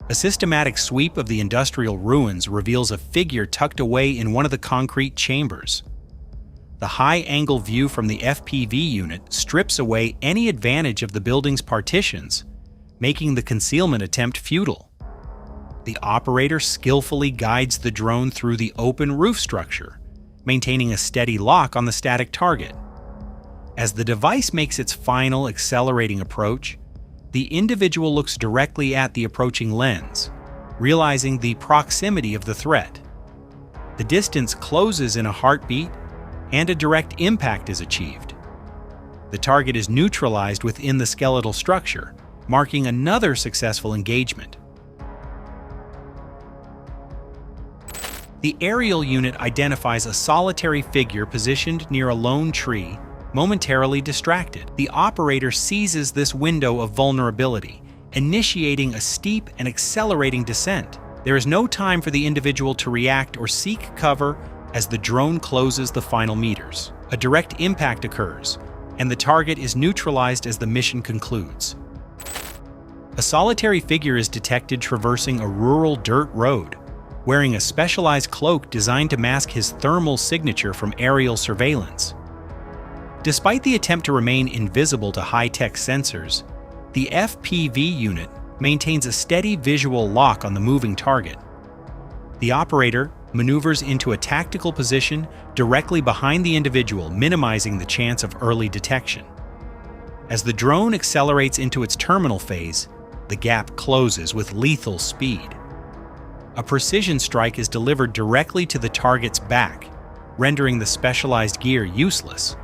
A systematic sweep of the industrial ruins reveals a figure tucked away in one of the concrete chambers. The high-angle view from the FPV unit strips away any advantage of the building's partitions, making the concealment attempt futile. The operator skillfully guides the drone through the open roof structure, maintaining a steady lock on the static target. As the device makes its final accelerating approach, the individual looks directly at the approaching lens, realizing the proximity of the threat. The distance closes in a heartbeat, and a direct impact is achieved. The target is neutralized within the skeletal structure, marking another successful engagement. The aerial unit identifies a solitary figure positioned near a lone tree, momentarily distracted. The operator seizes this window of vulnerability, initiating a steep and accelerating descent. There is no time for the individual to react or seek cover as the drone closes the final meters. A direct impact occurs, and the target is neutralized as the mission concludes. A solitary figure is detected traversing a rural dirt road, wearing a specialized cloak designed to mask his thermal signature from aerial surveillance. Despite the attempt to remain invisible to high-tech sensors, the FPV unit maintains a steady visual lock on the moving target. The operator maneuvers into a tactical position directly behind the individual, minimizing the chance of early detection. As the drone accelerates into its terminal phase, the gap closes with lethal speed. A precision strike is delivered directly to the target's back, rendering the specialized gear useless.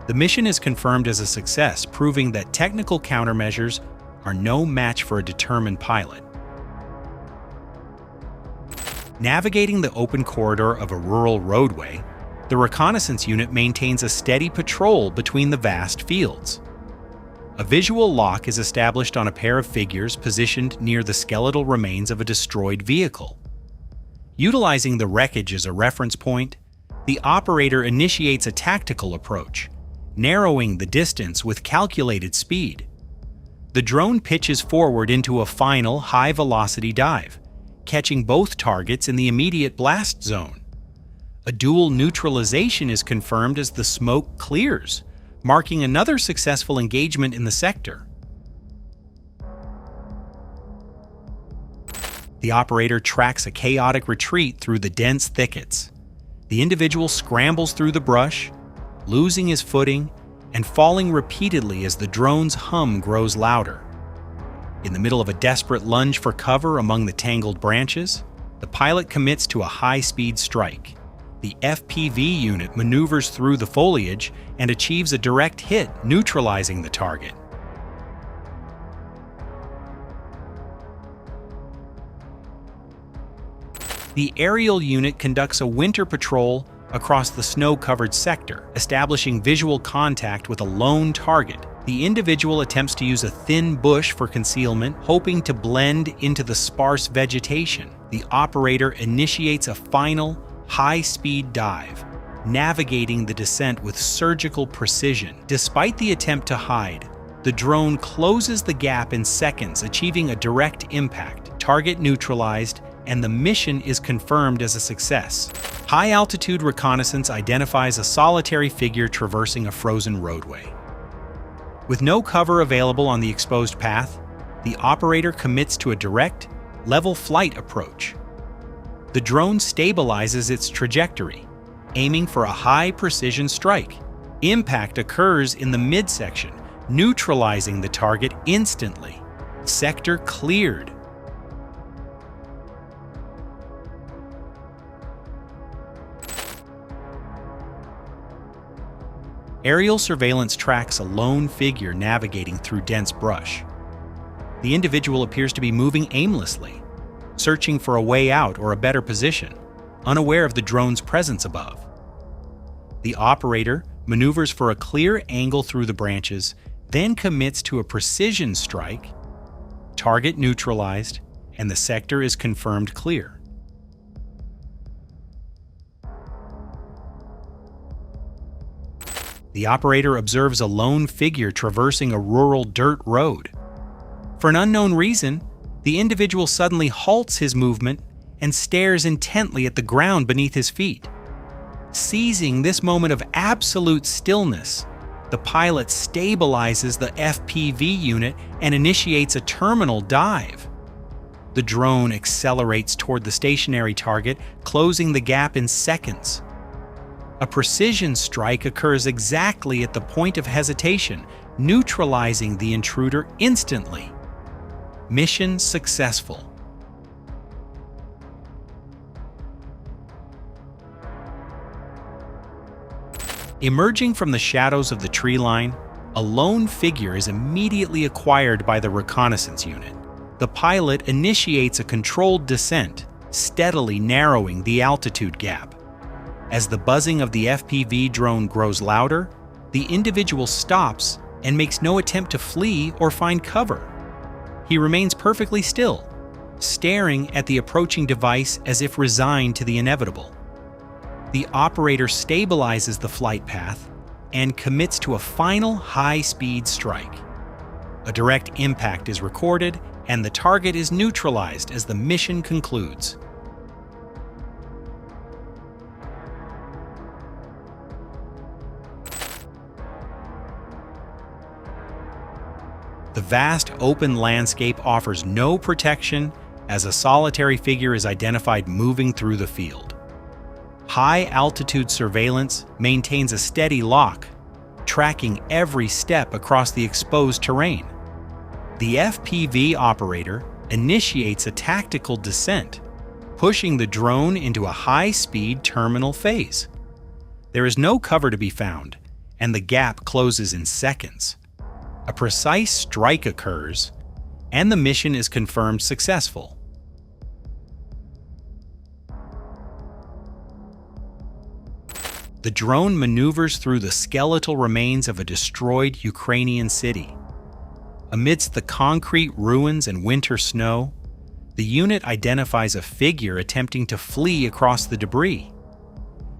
The mission is confirmed as a success, proving that technical countermeasures are no match for a determined pilot. Navigating the open corridor of a rural roadway, the reconnaissance unit maintains a steady patrol between the vast fields. A visual lock is established on a pair of figures positioned near the skeletal remains of a destroyed vehicle. Utilizing the wreckage as a reference point, the operator initiates a tactical approach, narrowing the distance with calculated speed. The drone pitches forward into a final high-velocity dive, catching both targets in the immediate blast zone. A dual neutralization is confirmed as the smoke clears, marking another successful engagement in the sector. The operator tracks a chaotic retreat through the dense thickets. The individual scrambles through the brush, losing his footing and falling repeatedly as the drone's hum grows louder. In the middle of a desperate lunge for cover among the tangled branches, the pilot commits to a high-speed strike. The FPV unit maneuvers through the foliage and achieves a direct hit, neutralizing the target. The aerial unit conducts a winter patrol across the snow-covered sector, establishing visual contact with a lone target. The individual attempts to use a thin bush for concealment, hoping to blend into the sparse vegetation. The operator initiates a final, high-speed dive, navigating the descent with surgical precision. Despite the attempt to hide, the drone closes the gap in seconds, achieving a direct impact, target neutralized, and the mission is confirmed as a success. High-altitude reconnaissance identifies a solitary figure traversing a frozen roadway. With no cover available on the exposed path, the operator commits to a direct, level flight approach. The drone stabilizes its trajectory, aiming for a high-precision strike. Impact occurs in the midsection, neutralizing the target instantly. Sector cleared. Aerial surveillance tracks a lone figure navigating through dense brush. The individual appears to be moving aimlessly, searching for a way out or a better position, unaware of the drone's presence above. The operator maneuvers for a clear angle through the branches, then commits to a precision strike, target neutralized, and the sector is confirmed clear. The operator observes a lone figure traversing a rural dirt road. For an unknown reason, The individual suddenly halts his movement and stares intently at the ground beneath his feet. Seizing this moment of absolute stillness, the pilot stabilizes the FPV unit and initiates a terminal dive. The drone accelerates toward the stationary target, closing the gap in seconds. A precision strike occurs exactly at the point of hesitation, neutralizing the intruder instantly. Mission successful. Emerging from the shadows of the tree line, a lone figure is immediately acquired by the reconnaissance unit. The pilot initiates a controlled descent, steadily narrowing the altitude gap. As the buzzing of the FPV drone grows louder, the individual stops and makes no attempt to flee or find cover. He remains perfectly still, staring at the approaching device as if resigned to the inevitable. The operator stabilizes the flight path and commits to a final high-speed strike. A direct impact is recorded, and the target is neutralized as the mission concludes. The vast open landscape offers no protection as a solitary figure is identified moving through the field. High-altitude surveillance maintains a steady lock, tracking every step across the exposed terrain. The FPV operator initiates a tactical descent, pushing the drone into a high-speed terminal phase. There is no cover to be found, and the gap closes in seconds. A precise strike occurs, and the mission is confirmed successful. The drone maneuvers through the skeletal remains of a destroyed Ukrainian city. Amidst the concrete ruins and winter snow, the unit identifies a figure attempting to flee across the debris.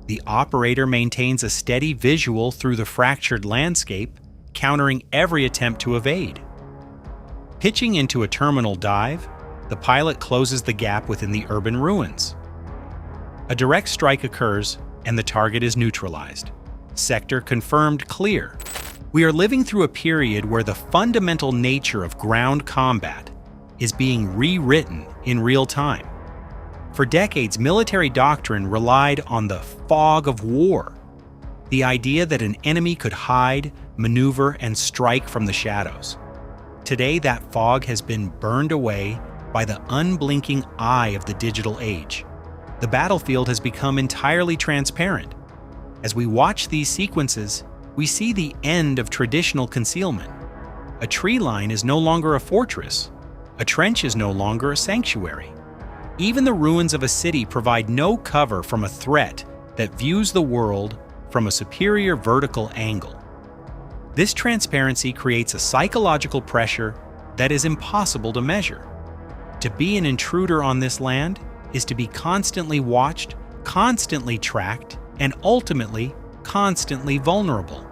The operator maintains a steady visual through the fractured landscape, countering every attempt to evade. Pitching into a terminal dive, the pilot closes the gap within the urban ruins. A direct strike occurs, and the target is neutralized. Sector confirmed clear. We are living through a period where the fundamental nature of ground combat is being rewritten in real time. For decades, military doctrine relied on the fog of war, the idea that an enemy could hide, maneuver, and strike from the shadows. Today, that fog has been burned away by the unblinking eye of the digital age. The battlefield has become entirely transparent. As we watch these sequences, we see the end of traditional concealment. A tree line is no longer a fortress. A trench is no longer a sanctuary. Even the ruins of a city provide no cover from a threat that views the world from a superior vertical angle. This transparency creates a psychological pressure that is impossible to measure. To be an intruder on this land is to be constantly watched, constantly tracked, and ultimately, constantly vulnerable.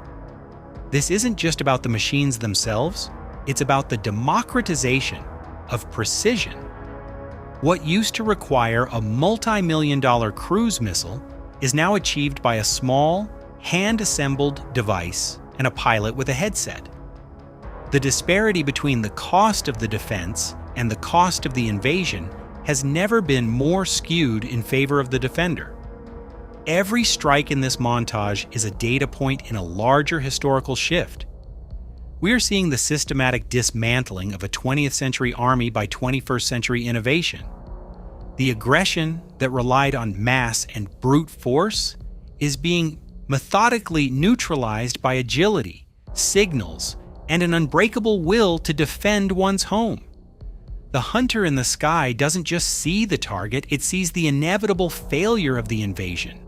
This isn't just about the machines themselves, it's about the democratization of precision. What used to require a multi-million-dollar cruise missile is now achieved by a small, hand-assembled device and a pilot with a headset. The disparity between the cost of the defense and the cost of the invasion has never been more skewed in favor of the defender. Every strike in this montage is a data point in a larger historical shift. We are seeing the systematic dismantling of a 20th century army by 21st century innovation. The aggression that relied on mass and brute force is being methodically neutralized by agility, signals, and an unbreakable will to defend one's home. The hunter in the sky doesn't just see the target, it sees the inevitable failure of the invasion.